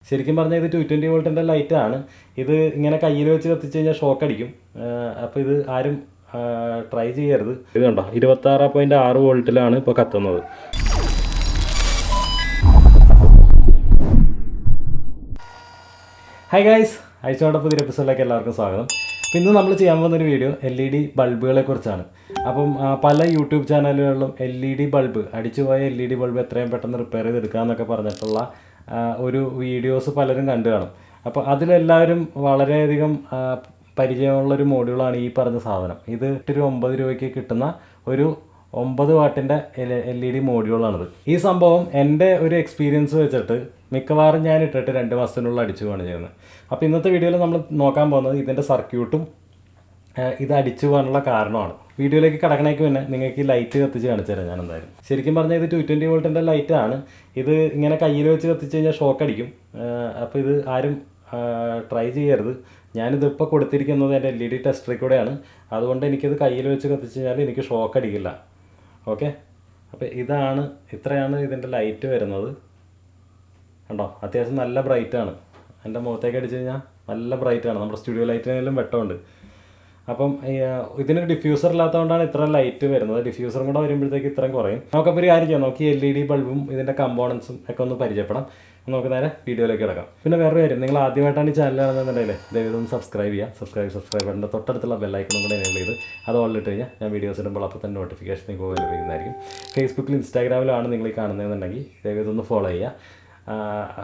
ശരിക്കും പറഞ്ഞാൽ ഇത് 220 വോൾട്ടിൻ്റെ ലൈറ്റാണ്. ഇത് ഇങ്ങനെ കയ്യിൽ വെച്ച് കത്തിച്ച് കഴിഞ്ഞാൽ ഷോക്ക് അടിക്കും. അപ്പോൾ ഇത് ആരും ട്രൈ ചെയ്യരുത്. ഇത് കണ്ടോ 26.6 വോൾട്ടിലാണ് ഇപ്പോൾ കത്തുന്നത്. ഹായ് ഗൈസ്, അഴിച്ചുകൊണ്ട് പുതിയ എപ്പിസോഡിലേക്ക് എല്ലാവർക്കും സ്വാഗതം. ഇന്ന് നമ്മൾ ചെയ്യാൻ പോകുന്നൊരു വീഡിയോ LED ബൾബുകളെ കുറിച്ചാണ്. അപ്പം പല യൂട്യൂബ് ചാനലുകളിലും LED ബൾബ്, അടിച്ചുപോയ LED ബൾബ് എത്രയും പെട്ടെന്ന് റിപ്പയർ ചെയ്തെടുക്കാമെന്നൊക്കെ പറഞ്ഞിട്ടുള്ള ഒരു വീഡിയോസ് പലരും കണ്ടു കാണും. അപ്പോൾ അതിലെല്ലാവരും വളരെയധികം പരിചയമുള്ളൊരു മോഡ്യൂളാണ് ഈ പറഞ്ഞ സാധനം. ഇത് 9 രൂപയ്ക്ക് കിട്ടുന്ന ഒരു 9 വാട്ടിൻ്റെ LED മോഡ്യൂളാണിത്. ഈ സംഭവം എൻ്റെ ഒരു എക്സ്പീരിയൻസ് വെച്ചിട്ട് മിക്കവാറും ഞാൻ ഇട്ടിട്ട് 2 മാസത്തിനുള്ളിൽ അടിച്ചു പോകാണ് ചെയ്യുന്നത്. അപ്പോൾ ഇന്നത്തെ വീഡിയോയിൽ നമ്മൾ നോക്കാൻ പോകുന്നത് ഇതിൻ്റെ സർക്യൂട്ടും ഇത് അടിച്ചു പോകാനുള്ള കാരണമാണ്. വീഡിയോയിലേക്ക് കടക്കണേക്ക് പിന്നെ നിങ്ങൾക്ക് ഈ ലൈറ്റ് കത്തിച്ച് കാണിച്ചു തരാം ഞാൻ എന്തായാലും. ശരിക്കും പറഞ്ഞാൽ ഇത് 220 വോൾട്ടിൻ്റെ ലൈറ്റാണ്. ഇത് ഇങ്ങനെ കയ്യിൽ വെച്ച് കത്തിച്ച് കഴിഞ്ഞാൽ ഷോക്ക് അടിക്കും. അപ്പോൾ ഇത് ആരും ട്രൈ ചെയ്യരുത്. ഞാനിതിപ്പോൾ കൊടുത്തിരിക്കുന്നത് എൻ്റെ LED ടെസ്റ്ററിൽ കൂടെയാണ്. അതുകൊണ്ട് എനിക്കിത് കയ്യിൽ വെച്ച് കത്തിച്ച് കഴിഞ്ഞാൽ എനിക്ക് ഷോക്ക് അടിക്കില്ല. ഓക്കെ, അപ്പോൾ ഇത്രയാണ് ഇതിൻ്റെ ലൈറ്റ് വരുന്നത്. കണ്ടോ, അത്യാവശ്യം നല്ല ബ്രൈറ്റാണ്. എൻ്റെ മുഖത്തേക്ക് അടിച്ച് കഴിഞ്ഞാൽ നല്ല ബ്രൈറ്റാണ്. നമ്മുടെ സ്റ്റുഡിയോ ലൈറ്റിനെങ്കിലും വെട്ടമുണ്ട്. അപ്പം ഇതിന് ഡിഫ്യൂസർ ഇല്ലാത്തതുകൊണ്ടാണ് ഇത്ര ലൈറ്റ് വരുന്നത്. ഡിഫ്യൂസറും കൂടെ വരുമ്പോഴത്തേക്ക് ഇത്രയും കുറയും. നമുക്കപ്പോൾ ഒരു കാര്യം ചെയ്യാം, നമുക്ക് ഈ LED ബൾബും ഇതിൻ്റെ കമ്പോണൻസും ഒക്കെ ഒന്ന് പരിചയപ്പെടാം. നമുക്ക് നേരെ വീഡിയോയിലേക്ക് കിടക്കാം. പിന്നെ വേറൊരു കാര്യം, നിങ്ങൾ ആദ്യമായിട്ടാണ് ഈ ചാനൽ കാണുന്നുണ്ടെങ്കിൽ ദയവായി സബ്സ്ക്രൈബ് ചെയ്യുക. സബ്സ്ക്രൈബ് ബട്ടൻ്റെ തൊട്ടടുത്തുള്ള ബെല്ലൈക്കണും കൂടെ എനേബിൾ ചെയ്ത് അത് ഓളിട്ട് കഴിഞ്ഞാൽ ഞാൻ വീഡിയോസ് ഇടുമ്പോൾ അപ്പോൾ തന്നെ നോട്ടിഫിക്കേഷൻ നിങ്ങൾക്ക് ലഭിക്കുന്നതായിരിക്കും. ഫേസ്ബുക്കിൽ ഇൻസ്റ്റാഗ്രാമിലാണ് നിങ്ങൾ ഈ കാണുന്നതെന്നുണ്ടെങ്കിൽ ദയവായി ഇതൊന്ന് ഫോളോ ചെയ്യുക.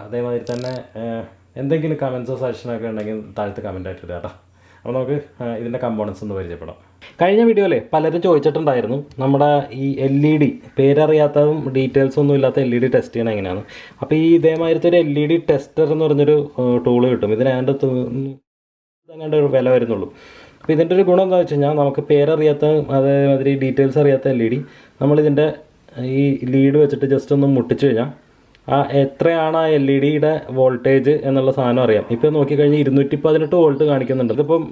അതേമാതിരി തന്നെ എന്തെങ്കിലും കമൻസോ സജഷനൊക്കെ ഉണ്ടെങ്കിൽ താഴത്ത് കമൻറ്റായിട്ട് ഇടുക കേട്ടോ. അപ്പോൾ നമുക്ക് ഇതിൻ്റെ കമ്പോണൻസ് ഒന്ന് പരിചയപ്പെടാം. കഴിഞ്ഞ വീഡിയോയിൽ പലരും ചോദിച്ചിട്ടുണ്ടായിരുന്നു നമ്മുടെ ഈ LED പേരറിയാത്തതും ഡീറ്റെയിൽസ് ഒന്നും ഇല്ലാത്ത LED ടെസ്റ്റ് ചെയ്യണം എങ്ങനെയാണ്. അപ്പോൾ ഈ ഇതേമാതിരത്തെ ഒരു LED ടെസ്റ്റർ എന്ന് പറഞ്ഞൊരു ടൂള് കിട്ടും. ഇതിനങ്ങാണ്ട് ഒരു വില വരുന്നുള്ളൂ. അപ്പോൾ ഇതിൻ്റെ ഒരു ഗുണം എന്താണെന്ന് വെച്ച് കഴിഞ്ഞാൽ നമുക്ക് പേരറിയാത്ത അതേമാതിരി ഡീറ്റെയിൽസ് അറിയാത്ത LED നമ്മളിതിൻ്റെ ഈ ലീഡ് വെച്ചിട്ട് ജസ്റ്റ് ഒന്ന് മുട്ടിച്ച് കഴിഞ്ഞാൽ എത്രയാണ് ആ LEDയുടെ വോൾട്ടേജ് എന്നുള്ള സാധനം അറിയാം. ഇപ്പോൾ നോക്കിക്കഴിഞ്ഞാൽ 218 വോൾട്ട് കാണിക്കുന്നുണ്ട്. ഇതിപ്പം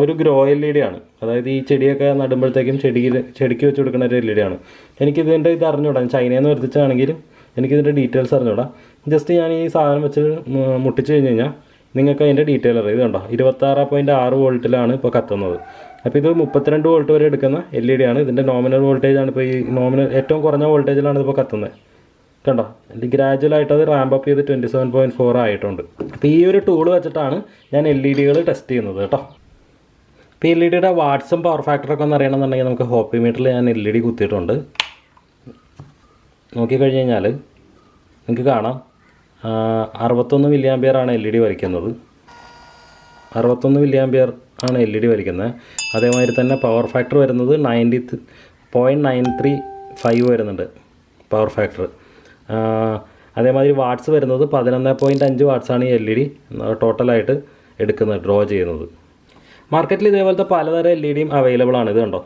ഒരു ഗ്രോ LED ആണ്. അതായത് ഈ ചെടിയൊക്കെ നടുമ്പോഴത്തേക്കും ചെടിക്ക് വെച്ച് കൊടുക്കുന്ന ഒരു LED ആണ്. എനിക്കിതിൻ്റെ ഇത് അറിഞ്ഞൂടാ, ചൈനയിൽ നിന്ന് വരുത്തിച്ചാണെങ്കിലും എനിക്കിതിൻ്റെ ഡീറ്റെയിൽസ് അറിഞ്ഞൂടാ. ജസ്റ്റ് ഞാൻ ഈ സാധനം വെച്ച് മുട്ടിച്ച് കഴിഞ്ഞ് കഴിഞ്ഞാൽ നിങ്ങൾക്ക് അതിൻ്റെ ഡീറ്റെയിൽ അറിയാം. ഇത് കണ്ടോ 26.6 വോൾട്ടിലാണ് ഇപ്പോൾ കത്തുന്നത്. അപ്പോൾ ഇത് 32 വോൾട്ട് വരെ എടുക്കുന്ന LED ആണ്. ഇതിൻ്റെ നോമിനൽ വോൾട്ടേജാണ് ഇപ്പോൾ ഈ ഏറ്റവും കുറഞ്ഞ വോൾട്ടേജിലാണ് ഇതിപ്പോൾ കത്തുന്നത്. കണ്ടോ, ഗ്രാജുവലായിട്ട് അത് റാമ്പ് അപ്പ് ചെയ്ത് 27.4 ആയിട്ടുണ്ട്. അപ്പോൾ ഈ ഒരു ടൂൾ വെച്ചിട്ടാണ് ഞാൻ LEDകൾ ടെസ്റ്റ് ചെയ്യുന്നത് കേട്ടോ. ഇപ്പോൾ LEDയുടെ വാട്ട്സും പവർ ഫാക്ടറൊക്കെ ഒന്ന് അറിയണമെന്നുണ്ടെങ്കിൽ നമുക്ക് ഹോപ്പി മീറ്ററിൽ ഞാൻ LED കുത്തിയിട്ടുണ്ട്. നോക്കിക്കഴിഞ്ഞ് കഴിഞ്ഞാൽ നിങ്ങൾക്ക് കാണാം 61 മില്ലി ആമ്പിയറാണ് LED വലിക്കുന്നത്. 61 മില്ലി ആമ്പിയർ ആണ് LED വലിക്കുന്നത്. അതേമാതിരി തന്നെ പവർ ഫാക്ടർ വരുന്നത് 90.935 വരുന്നുണ്ട് പവർ ഫാക്ടർ. അതേമാതിരി വാട്ട്സ് വരുന്നത് 11.5 വാട്ട്സാണ് ഈ LED ടോട്ടലായിട്ട് എടുക്കുന്നത്, ഡ്രോ ചെയ്യുന്നത്. മാർക്കറ്റിൽ ഇതേപോലത്തെ പലതരം LEDയും അവൈലബിൾ ആണ്. ഇത് കണ്ടോ,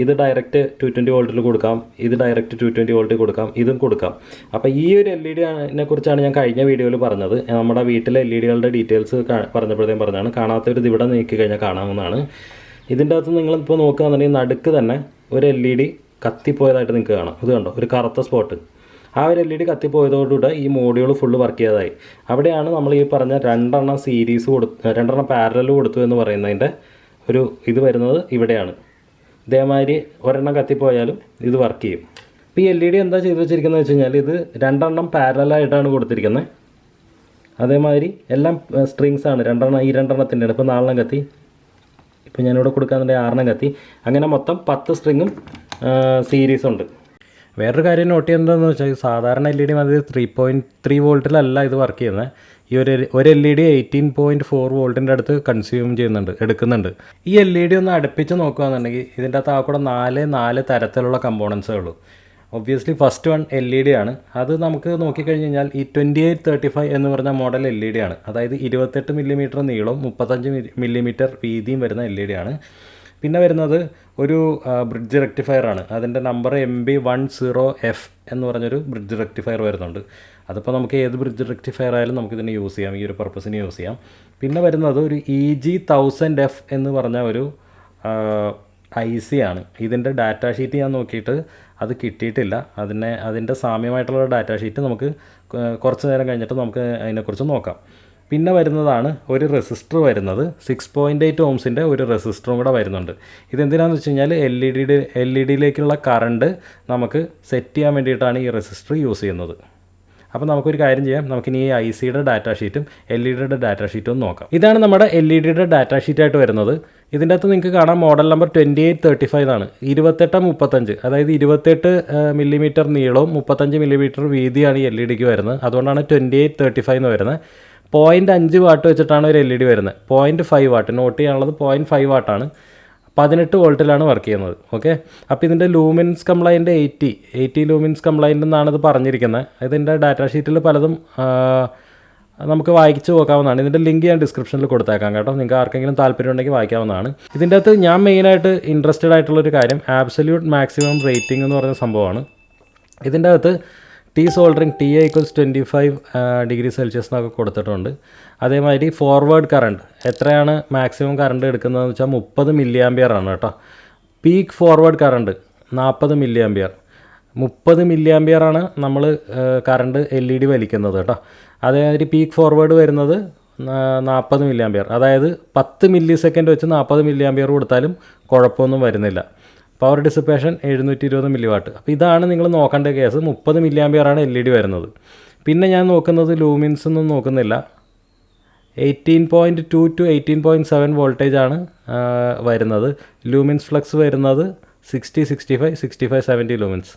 ഇത് ഡയറക്റ്റ് 220 വോൾട്ടിൽ കൊടുക്കാം, ഇത് ഡയറക്റ്റ് 220 വോൾട്ടിൽ കൊടുക്കാം, ഇതും കൊടുക്കാം. അപ്പോൾ ഈ ഒരു LEDനെ കുറിച്ചാണ് ഞാൻ കഴിഞ്ഞ വീഡിയോയിൽ പറഞ്ഞത്. നമ്മുടെ വീട്ടിലെ LEDകളുടെ ഡീറ്റെയിൽസ് പറഞ്ഞപ്പോഴത്തേക്കും പറഞ്ഞാണ്. കാണാത്തവർ ഇവിടെ നീക്കി കഴിഞ്ഞാൽ കാണാവുന്നതാണ്. ഇതിൻ്റെ അകത്ത് നിങ്ങളിപ്പോൾ നോക്കുകയാണെന്നുണ്ടെങ്കിൽ നടുക്ക് തന്നെ ഒരു LED കത്തിപ്പോയതായിട്ട് നിങ്ങൾക്ക് കാണാം. ഇത് കണ്ടോ, ഒരു കറുത്ത സ്പോട്ട്. ആ ഒരു LED കത്തിപ്പോയതോടുകൂടെ ഈ മോഡ്യൂൾ ഫുള്ള് വർക്ക് ചെയ്തതായി. അവിടെയാണ് നമ്മൾ ഈ പറഞ്ഞ 2 പാരലൽ കൊടുത്തു എന്ന് പറയുന്നതിൻ്റെ ഒരു ഇത് വരുന്നത് ഇവിടെയാണ്. ഇതേമാതിരി ഒരെണ്ണം കത്തിപ്പോയാലും ഇത് വർക്ക് ചെയ്യും. ഇപ്പോൾ ഈ LED എന്താ ചെയ്ത് വെച്ചിരിക്കുന്നത് വെച്ച് കഴിഞ്ഞാൽ ഇത് 2 പാരലായിട്ടാണ് കൊടുത്തിരിക്കുന്നത്. അതേമാതിരി എല്ലാം സ്ട്രിങ്സ് ആണ്. ഈ 2 ഇപ്പോൾ 4 കത്തി, ഇപ്പോൾ ഞാനിവിടെ കൊടുക്കാന്നുണ്ടെങ്കിൽ 6 കത്തി, അങ്ങനെ മൊത്തം 10 സ്ട്രിങ്ങും സീരീസ് ഉണ്ട്. വേറൊരു കാര്യം നോട്ട് ചെയ്യുന്നതെന്ന് വെച്ചാൽ സാധാരണ LED മതി 3.3 വോൾട്ടിലല്ല ഇത് വർക്ക് ചെയ്യുന്നത്. ഈ ഒരു LED 18.4 വോൾട്ടിൻ്റെ അടുത്ത് കൺസ്യൂം എടുക്കുന്നുണ്ട്. ഈ LED ഒന്ന് അടുപ്പിച്ച് നോക്കുകയാണെന്നുണ്ടെങ്കിൽ ഇതിൻ്റെ അകത്ത് കൂടെ 4 തരത്തിലുള്ള കമ്പോണൻസേ ഉള്ളൂ. ഒബ്വിയസ്ലി ഫസ്റ്റ് വൺ LED ആണ്. അത് നമുക്ക് നോക്കിക്കഴിഞ്ഞ് കഴിഞ്ഞാൽ ഈ 2835 എന്ന് പറഞ്ഞ മോഡൽ LED ആണ്. അതായത് 28 മില്ലിമീറ്റർ നീളവും 35 മില്ലിമീറ്റർ വീതിയും വരുന്ന LED ആണ്. പിന്നെ വരുന്നത് ഒരു ബ്രിഡ്ജ് റെക്ടിഫയർ ആണ്. അതിൻ്റെ നമ്പർ MB10F എന്ന് പറഞ്ഞൊരു ബ്രിഡ്ജ് റെക്ടിഫയർ വരുന്നുണ്ട്. അതിപ്പോൾ നമുക്ക് ഏത് ബ്രിഡ്ജ് റെക്ടിഫയർ ആയാലും നമുക്കിതിന് യൂസ് ചെയ്യാം, ഈ ഒരു പർപ്പസിന് യൂസ് ചെയ്യാം. പിന്നെ വരുന്നത് ഒരു EG1000F എന്ന് പറഞ്ഞ ഒരു IC ആണ്. ഇതിൻ്റെ ഡാറ്റ ഷീറ്റ് ഞാൻ നോക്കിയിട്ട് അത് കിട്ടിയിട്ടില്ല. അതിൻ്റെ സാമ്യമായിട്ടുള്ള ഡാറ്റ ഷീറ്റ് നമുക്ക് കുറച്ച് നേരം കഴിഞ്ഞിട്ട് നമുക്ക് അതിനെക്കുറിച്ച് നോക്കാം. പിന്നെ വരുന്നതാണ് ഒരു റെസിസ്റ്റർ വരുന്നത്, 6.8 ഓംസിൻ്റെ ഒരു റെസിസ്റ്ററും കൂടെ വരുന്നുണ്ട്. ഇതെന്തിനാണെന്ന് വെച്ച് കഴിഞ്ഞാൽ എൽ ഇ ഡിയിലേക്കുള്ള കറണ്ട് നമുക്ക് സെറ്റ് ചെയ്യാൻ വേണ്ടിയിട്ടാണ് ഈ റെസിസ്റ്റർ യൂസ് ചെയ്യുന്നത്. അപ്പോൾ നമുക്കൊരു കാര്യം ചെയ്യാം, നമുക്കിനി ഈ ഐ സിയുടെ ഡാറ്റാ ഷീറ്റും എൽ ഇ ഡിയുടെ ഡാറ്റാ ഷീറ്റും നോക്കാം. ഇതാണ് നമ്മുടെ എൽ ഇ ഡിയുടെ ഡാറ്റാ ഷീറ്റായിട്ട് വരുന്നത്. ഇതിൻ്റെ അകത്ത് നിങ്ങൾക്ക് കാണാം മോഡൽ നമ്പർ 2835 ആണ്. 2835, അതായത് 28 മില്ലിമീറ്റർ നീളവും 35 മില്ലിമീറ്റർ വീതിയാണ് ഈ എൽ ഇ ഡിക്ക് വരുന്നത്. അതുകൊണ്ടാണ് 2835 എന്ന് വരുന്നത്. 0.5 വാട്ട് വെച്ചിട്ടാണ് ഒരു എൽ ഇ ഡി വരുന്നത്. 0.5 വാട്ട് നോട്ട് ചെയ്യാനുള്ളത് 0.5 വാട്ടാണ്. 18 വോൾട്ടിലാണ് വർക്ക് ചെയ്യുന്നത്. ഓക്കെ, അപ്പോൾ ഇതിൻ്റെ ലൂമിൻസ് കംപ്ലൈൻറ്റ് 80 ലൂമിൻസ് കംപ്ലൈൻറ്റ് എന്നാണ് ഇത് പറഞ്ഞിരിക്കുന്നത്. ഇതിൻ്റെ ഡാറ്റാ ഷീറ്റിൽ പലതും നമുക്ക് വായിച്ച് നോക്കാവുന്നതാണ്. ഇതിൻ്റെ ലിങ്ക് ഞാൻ ഡിസ്ക്രിപ്ഷനിൽ കൊടുത്തേക്കാം കേട്ടോ, നിങ്ങൾക്ക് ആർക്കെങ്കിലും താല്പര്യം ഉണ്ടെങ്കിൽ വായിക്കാവുന്നതാണ്. ഇതിൻ്റെ അകത്ത് ഞാൻ മെയിനായിട്ട് ഇൻട്രസ്റ്റഡ് ആയിട്ടുള്ളൊരു കാര്യം ആബ്സല്യൂട്ട് മാക്സിമം റേറ്റിംഗ് എന്ന് പറയുന്ന സംഭവമാണ്. ഇതിൻ്റെ അകത്ത് T soldering T I = 25 degree Celsius എന്നൊക്കെ കൊടുത്തിട്ടുണ്ട്. അതേമാതിരി ഫോർവേഡ് കറണ്ട് എത്രയാണ് മാക്സിമം കറണ്ട് എടുക്കുന്നതെന്ന് വെച്ചാൽ 30 മില്ലി ആംപിയർ ആണ് കേട്ടോ. Peak forward current 40 milli ampere. 30 milli ampere ആണ് നമ്മൾ കറണ്ട് എൽ ഇ ഡി വലിക്കുന്നത് കേട്ടോ. അതേമാതിരി പീക്ക് ഫോർവേഡ് വരുന്നത് 40 മില്ലി ആംപിയർ, അതായത് 10 മില്ലി സെക്കൻഡ് വെച്ച് 40 മില്ലി ആംപിയർ കൊടുത്താലും കുഴപ്പമൊന്നും വരുന്നില്ല. Power dissipation 720 milliwatt. അപ്പോൾ ഇതാണ് നിങ്ങൾ നോക്കേണ്ട കേസ്. 30 മില്ലി ആംപിയറാണ് എൽ ഇ ഡി വരുന്നത്. പിന്നെ ഞാൻ നോക്കുന്നത് ലൂമിൻസ് ഒന്നും നോക്കുന്നില്ല. 18.2 to 18.7 വോൾട്ടേജാണ് വരുന്നത്. ലൂമിൻസ് ഫ്ലക്സ് വരുന്നത് 60, 65, 65, 70 ലൂമിൻസ്.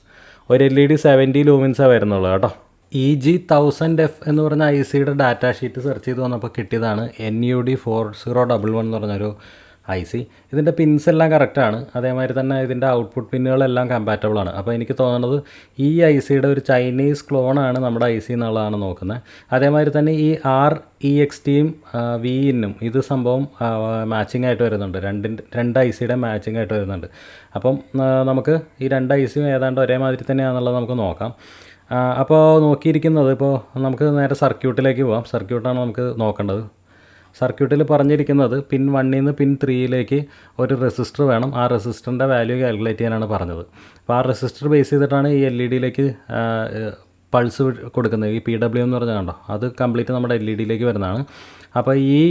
ഒരു എൽ ഇ ഡി 70 ലൂമിൻസാണ് വരുന്നുള്ളൂ കേട്ടോ. EG1000F എന്ന് പറഞ്ഞ ഐ സിയുടെ ഡാറ്റാ ഷീറ്റ് സെർച്ച് ചെയ്ത് വന്നപ്പോൾ കിട്ടിയതാണ് NUD4011 എന്ന് പറഞ്ഞൊരു ഐ സി. ഇതിൻ്റെ പിൻസ് എല്ലാം കറക്റ്റാണ്. അതേമാതിരി തന്നെ ഇതിൻ്റെ ഔട്ട്പുട്ട് പിന്നുകളെല്ലാം കമ്പാറ്റബിൾ ആണ്. അപ്പോൾ എനിക്ക് തോന്നുന്നത് ഈ ഐ സിയുടെ ഒരു ചൈനീസ് ക്ലോണാണ് നമ്മുടെ ഐ സി എന്നുള്ളതാണ് നോക്കുന്നത്. അതേമാതിരി തന്നെ ഈ REXTയും VINനും ഇത് സംഭവം മാച്ചിങ് ആയിട്ട് വരുന്നുണ്ട്. രണ്ട് ഐ സിയുടെ മാച്ചിങ് ആയിട്ട് വരുന്നുണ്ട്. അപ്പം നമുക്ക് ഈ രണ്ട് ഐ സിയും ഏതാണ്ട് ഒരേമാതിരി തന്നെയാണെന്നുള്ളത് നമുക്ക് നോക്കാം. അപ്പോൾ നോക്കിയിരിക്കുന്നത്, ഇപ്പോൾ നമുക്ക് നേരെ സർക്യൂട്ടിലേക്ക് പോകാം. സർക്യൂട്ടാണ് നമുക്ക് നോക്കേണ്ടത്. സർക്യൂട്ടിൽ പറഞ്ഞിരിക്കുന്നത് പിൻ 1ൽ നിന്ന് പിൻ 3ലേക്ക് ഒരു റെസിസ്റ്റർ വേണം. ആ റെസിസ്റ്ററിൻ്റെ വാല്യൂ കാൽക്കുലേറ്റ് ചെയ്യാനാണ് പറഞ്ഞത്. അപ്പോൾ ആ റെസിസ്റ്റർ ബേസ് ചെയ്തിട്ടാണ് ഈ എൽ ഇ ഡിയിലേക്ക് പൾസ് കൊടുക്കുന്നത്. ഈ PW എന്ന് പറഞ്ഞാൽ കണ്ടോ, അത് കംപ്ലീറ്റ് നമ്മുടെ എൽ ഇ ഡിയിലേക്ക് വരുന്നതാണ്. അപ്പോൾ ഈ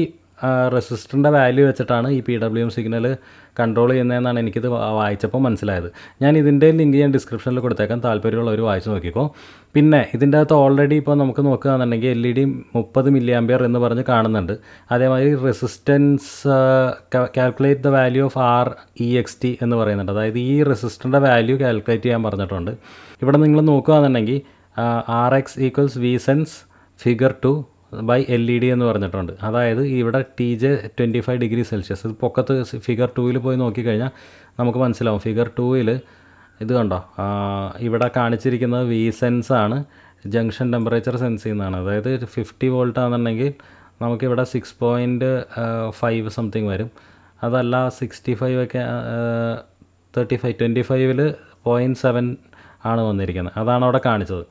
റെസിസ്റ്ററിൻ്റെ വാല്യൂ വെച്ചിട്ടാണ് ഈ PWM സിഗ്നൽ കൺട്രോൾ ചെയ്യുന്നതെന്നാണ് എനിക്കിത് വായിച്ചപ്പോൾ മനസ്സിലായത്. ഞാൻ ഇതിൻ്റെ ലിങ്ക് ഞാൻ ഡിസ്ക്രിപ്ഷനിൽ കൊടുത്തേക്കാം, താല്പര്യമുള്ളവർ വായിച്ച് നോക്കിക്കോ. പിന്നെ ഇതിൻ്റെ അകത്ത് ഓൾറെഡി ഇപ്പോൾ നമുക്ക് നോക്കുകയാണെന്നുണ്ടെങ്കിൽ L E D 30 milli ampere എന്ന് പറഞ്ഞ് കാണുന്നുണ്ട്. അതേമാതിരി resistance calculate the value of REXT എന്ന് പറയുന്നുണ്ട്. അതായത് ഈ റെസിസ്റ്ററിൻ്റെ വാല്യൂ കാൽക്കുലേറ്റ് ചെയ്യാൻ പറഞ്ഞിട്ടുണ്ട്. ഇവിടെ നിങ്ങൾ നോക്കുകയാണെന്നുണ്ടെങ്കിൽ RX = VSENS Figure 2 by LED എന്ന് പറഞ്ഞിട്ടുണ്ട്. അതായത് ഇവിടെ TJ 25 ഡിഗ്രി സെൽഷ്യസ്. ഇത് പൊക്കത്ത് ഫിഗർ 2ൽ പോയി നോക്കിക്കഴിഞ്ഞാൽ നമുക്ക് മനസ്സിലാവും. ഫിഗർ 2ൽ ഇത് കണ്ടോ, ഇവിടെ കാണിച്ചിരിക്കുന്നത് VSENS ആണ്, ജംഗ്ഷൻ ടെമ്പറേച്ചർ സെൻസ് ചെയ്യുന്നതാണ്. അതായത് 50 വോൾട്ട് ആണെന്നുണ്ടെങ്കിൽ നമുക്കിവിടെ 6.5 സംതിങ് വരും. അതല്ല 65 ഒക്കെ 25ൽ 0.7 ആണ് വന്നിരിക്കുന്നത്. അതാണ് അവിടെ കാണിച്ചത്.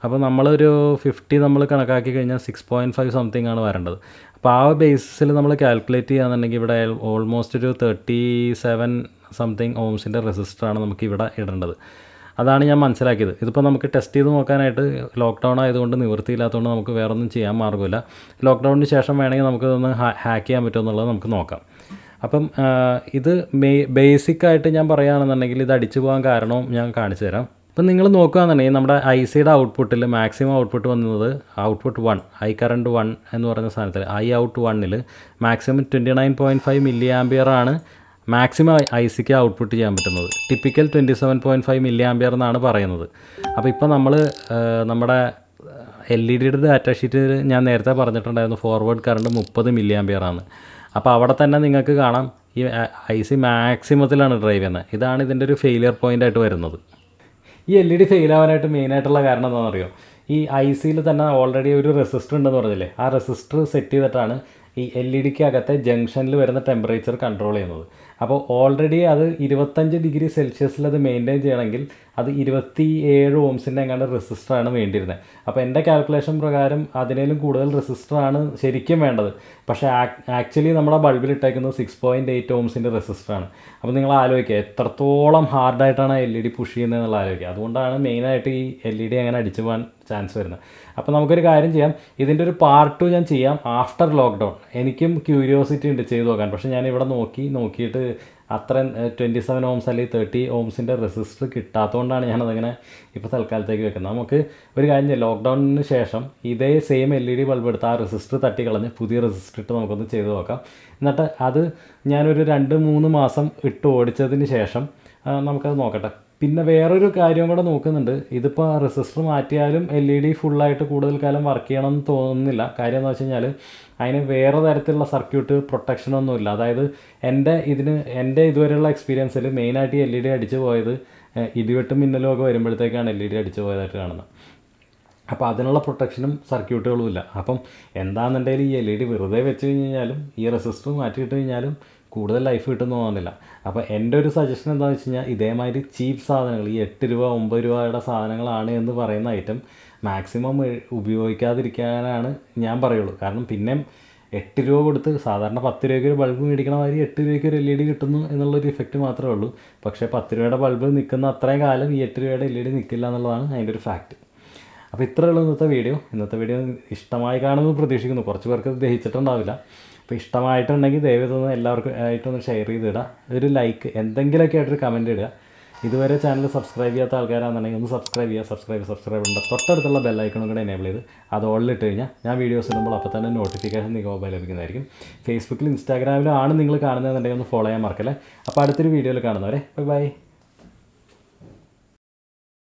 അപ്പോൾ നമ്മളൊരു 50 നമ്മൾ കണക്കാക്കി കഴിഞ്ഞാൽ 6.5 സംതിങ് ആണ് വരേണ്ടത്. അപ്പോൾ ആ ബേസിസിൽ നമ്മൾ കാൽക്കുലേറ്റ് ചെയ്യുകയാണെന്നുണ്ടെങ്കിൽ ഇവിടെ ഓൾമോസ്റ്റ് ഒരു 37 സംതിങ് ഓംസിൻ്റെ റെസിസ്റ്ററാണ് നമുക്ക് ഇവിടെ ഇടേണ്ടത്. അതാണ് ഞാൻ മനസ്സിലാക്കിയത്. ഇതിപ്പോൾ നമുക്ക് ടെസ്റ്റ് ചെയ്ത് നോക്കാനായിട്ട് ലോക്ക്ഡൗൺ ആയതുകൊണ്ട് നിവൃത്തിയില്ലാത്തതുകൊണ്ട് നമുക്ക് വേറെ ഒന്നും ചെയ്യാൻ മാർഗ്ഗമില്ല. ലോക്ക്ഡൗണിന് ശേഷം വേണമെങ്കിൽ നമുക്കിതൊന്ന് ഹാക്ക് ചെയ്യാൻ പറ്റുമോ എന്നുള്ളത് നമുക്ക് നോക്കാം. അപ്പം ഇത് ബേസിക്കായിട്ട് ഞാൻ പറയുകയാണെന്നുണ്ടെങ്കിൽ ഇത് അടിച്ചു പോകാൻ കാരണവും ഞാൻ കാണിച്ചു തരാം. അപ്പം നിങ്ങൾ നോക്കുകയാണെന്നുണ്ടെങ്കിൽ നമ്മുടെ ഐ സിയുടെ ഔട്ട്പുട്ടിൽ മാക്സിമം ഔട്ട്പുട്ട് വന്നത് ഔട്ട്പുട്ട് 1 ഐ കറണ്ട് 1 എന്ന് പറയുന്ന സാധനത്തിൽ ഔട്ട് 1ൽ മാക്സിമം 29.5 മില്ലി ആംപിയർ ആണ് മാക്സിമം ഐ സിക്ക് ഔട്ട്പുട്ട് ചെയ്യാൻ പറ്റുന്നത്. ടിപ്പിക്കൽ 27.5 മില്ലി ആംപിയർ എന്നാണ് പറയുന്നത്. അപ്പോൾ ഇപ്പോൾ നമ്മൾ നമ്മുടെ എൽ ഇ ഡിയുടെ ഡാറ്റാ ഷീറ്റിൽ ഞാൻ നേരത്തെ പറഞ്ഞിട്ടുണ്ടായിരുന്നു ഫോർവേഡ് കറണ്ട് 30 മില്ലി ആംപിയർ ആണ്. അപ്പോൾ അവിടെ തന്നെ നിങ്ങൾക്ക് കാണാം ഈ ഐ സി മാക്സിമത്തിലാണ് ഡ്രൈവ് ചെയ്യുന്നത്. ഇതാണ് ഇതിൻ്റെ ഒരു ഫെയിലിയർ പോയിൻ്റ് ആയിട്ട് വരുന്നത്. ഈ എൽ ഇ ഡി ഫെയിൽ ആവാനായിട്ട് മെയിനായിട്ടുള്ള കാരണം എന്താണെന്നറിയോ, ഈ ഐ സിയിൽ തന്നെ ഓൾറെഡി ഒരു റെസിസ്റ്റർ ഉണ്ടെന്ന് പറഞ്ഞില്ലേ, ആ റെസിസ്റ്റർ സെറ്റ് ചെയ്തിട്ടാണ് ഈ എൽ ഇ ഡിക്ക് അകത്തെ ജംഗ്ഷനിൽ വരുന്ന ടെമ്പറേച്ചർ കൺട്രോൾ ചെയ്യുന്നത്. അപ്പോൾ ഓൾറെഡി അത് 25 ഡിഗ്രി സെൽഷ്യസിൽ അത് മെയിൻറ്റെയിൻ ചെയ്യണമെങ്കിൽ അത് 27 ഓംസിൻ്റെ എങ്ങാണ്ട് റെസിസ്റ്ററാണ് വേണ്ടിയിരുന്നത്. അപ്പോൾ എൻ്റെ കാൽക്കുലേഷൻ പ്രകാരം അതിനേലും കൂടുതൽ റെസിസ്റ്ററാണ് ശരിക്കും വേണ്ടത്. പക്ഷേ ആക്ച്വലി നമ്മുടെ ബൾബിൽ ഇട്ടേക്കുന്നത് 6.8 ഓംസിൻ്റെ റെസിസ്റ്ററാണ്. അപ്പോൾ നിങ്ങൾ ആലോചിക്കുക എത്രത്തോളം ഹാർഡായിട്ടാണ് LED പുഷ് ചെയ്യുന്നത് എന്നുള്ള ആലോചിക്കുക. അതുകൊണ്ടാണ് മെയിനായിട്ട് ഈ LED അങ്ങനെ അടിച്ചു പോകാൻ ചാൻസ് വരുന്നത്. അപ്പോൾ നമുക്കൊരു കാര്യം ചെയ്യാം, ഇതിൻ്റെ ഒരു പാർട്ട് 2 ഞാൻ ചെയ്യാം ആഫ്റ്റർ ലോക്ക്ഡൗൺ. എനിക്കും ക്യൂരിയോസിറ്റി ഉണ്ട് ചെയ്ത് നോക്കാൻ. പക്ഷേ ഞാൻ ഇവിടെ നോക്കിയിട്ട് അത്രയും 27 ഓംസ് അല്ലെങ്കിൽ 30 ഓംസിൻ്റെ റെസിസ്റ്റർ കിട്ടാത്തതുകൊണ്ടാണ് ഞാനതങ്ങനെ ഇപ്പോൾ തൽക്കാലത്തേക്ക് വെക്കുന്നത്. നമുക്ക് ഒരു കാര്യം ചെയ്യാം, ലോക്ക്ഡൗണിന് ശേഷം ഇതേ സെയിം LED ബൾബ് എടുത്ത് ആ റെസിസ്റ്റർ തട്ടിക്കളഞ്ഞ് പുതിയ റെസിസ്റ്റർ ഇട്ട് നമുക്കൊന്ന് ചെയ്ത് നോക്കാം. എന്നിട്ട് അത് ഞാനൊരു 2-3 മാസം ഇട്ട് ഓടിച്ചതിന് ശേഷം നമുക്കത് നോക്കട്ടെ. പിന്നെ വേറൊരു കാര്യം കൂടെ നോക്കുന്നുണ്ട്. ഇതിപ്പോൾ റെസിസ്റ്റർ മാറ്റിയാലും LED ഫുള്ളായിട്ട് കൂടുതൽ കാലം വർക്ക് ചെയ്യണമെന്ന് തോന്നുന്നില്ല. കാര്യം എന്ന് വെച്ച് കഴിഞ്ഞാൽ അതിന് വേറെ തരത്തിലുള്ള സർക്യൂട്ട് പ്രൊട്ടക്ഷനൊന്നുമില്ല. അതായത് എൻ്റെ ഇതുവരെയുള്ള എക്സ്പീരിയൻസിൽ മെയിനായിട്ട് ഈ LED അടിച്ചു പോയത് ഇടിവെട്ടും മിന്നലും ഒക്കെ വരുമ്പോഴത്തേക്കാണ് LED അടിച്ചു പോയതായിട്ട് കാണുന്നത്. അപ്പോൾ അതിനുള്ള പ്രൊട്ടക്ഷനും സർക്യൂട്ടുകളും ഇല്ല. അപ്പം എന്താണെന്നുണ്ടെങ്കിൽ ഈ LED വെറുതെ വെച്ച് കഴിഞ്ഞാലും ഈ റെസിസ്റ്റർ മാറ്റിയിട്ട് കഴിഞ്ഞാലും കൂടുതൽ ലൈഫ് കിട്ടുമെന്ന് തോന്നുന്നില്ല. അപ്പോൾ എൻ്റെ ഒരു സജഷൻ എന്താണെന്ന് വെച്ച് കഴിഞ്ഞാൽ ഇതേമാതിരി ചീപ്പ് സാധനങ്ങൾ, ഈ 8 രൂപ 9 രൂപയുടെ സാധനങ്ങളാണ് എന്ന് പറയുന്ന ഐറ്റം മാക്സിമം ഉപയോഗിക്കാതിരിക്കാനാണ് ഞാൻ പറയുള്ളൂ. കാരണം പിന്നെ 8 രൂപ കൊടുത്ത് സാധാരണ 10 രൂപയ്ക്ക് ഒരു ബൾബ് മേടിക്കണ മാതിരി 8 രൂപയ്ക്ക് ഒരു LED കിട്ടുന്നു എന്നുള്ളൊരു ഇഫക്റ്റ് മാത്രമേ ഉള്ളൂ. പക്ഷേ 10 രൂപയുടെ ബൾബ് നിൽക്കുന്ന അത്രയും കാലം ഈ 8 രൂപയുടെ LED നിൽക്കില്ല എന്നുള്ളതാണ് അതിൻ്റെ ഒരു ഫാക്റ്റ്. അപ്പോൾ ഇത്രയേ ഉള്ളൂ ഇന്നത്തെ വീഡിയോ ഇഷ്ടമായി കാണുമെന്ന് പ്രതീക്ഷിക്കുന്നു. കുറച്ച് പേർക്ക് ദഹിച്ചിട്ടുണ്ടാവില്ല. അപ്പോൾ ഇഷ്ടമായിട്ടുണ്ടെങ്കിൽ ദയവായി എല്ലാവർക്കും ആയിട്ടൊന്ന് ഷെയർ ചെയ്തിടുക, ഒരു ലൈക്ക്, എന്തെങ്കിലുമൊക്കെ ആയിട്ടൊരു കമൻറ്റ് ഇടുക. ഇതുവരെ ചാനൽ സബ്സ്ക്രൈബ് ചെയ്യാത്ത ആൾക്കാരാണെന്നുണ്ടെങ്കിൽ ഒന്ന് സബ്സ്ക്രൈബ് ഉണ്ട്. തൊട്ടടുത്തുള്ള ബെല്ലൈക്കണും കൂടെ എനേബിൾ ചെയ്ത് അത് ഓളിലിട്ട് കഴിഞ്ഞാൽ ഞാൻ വീഡിയോസ് ഇടുമ്പോൾ അപ്പോൾ തന്നെ നോട്ടിഫിക്കേഷൻ നിങ്ങൾക്ക് മൊബൈൽ ലഭിക്കുന്നതായിരിക്കും. ഫേസ്ബുക്കിലും ഇൻസ്റ്റാഗ്രാമിലും ആണ് നിങ്ങൾ കാണുന്നതെന്നുണ്ടെങ്കിൽ ഒന്ന് ഫോളോ ചെയ്യാൻ മറക്കല്ലേ. അപ്പോൾ അടുത്തൊരു വീഡിയോയിൽ കാണുന്നവരെ ബൈ.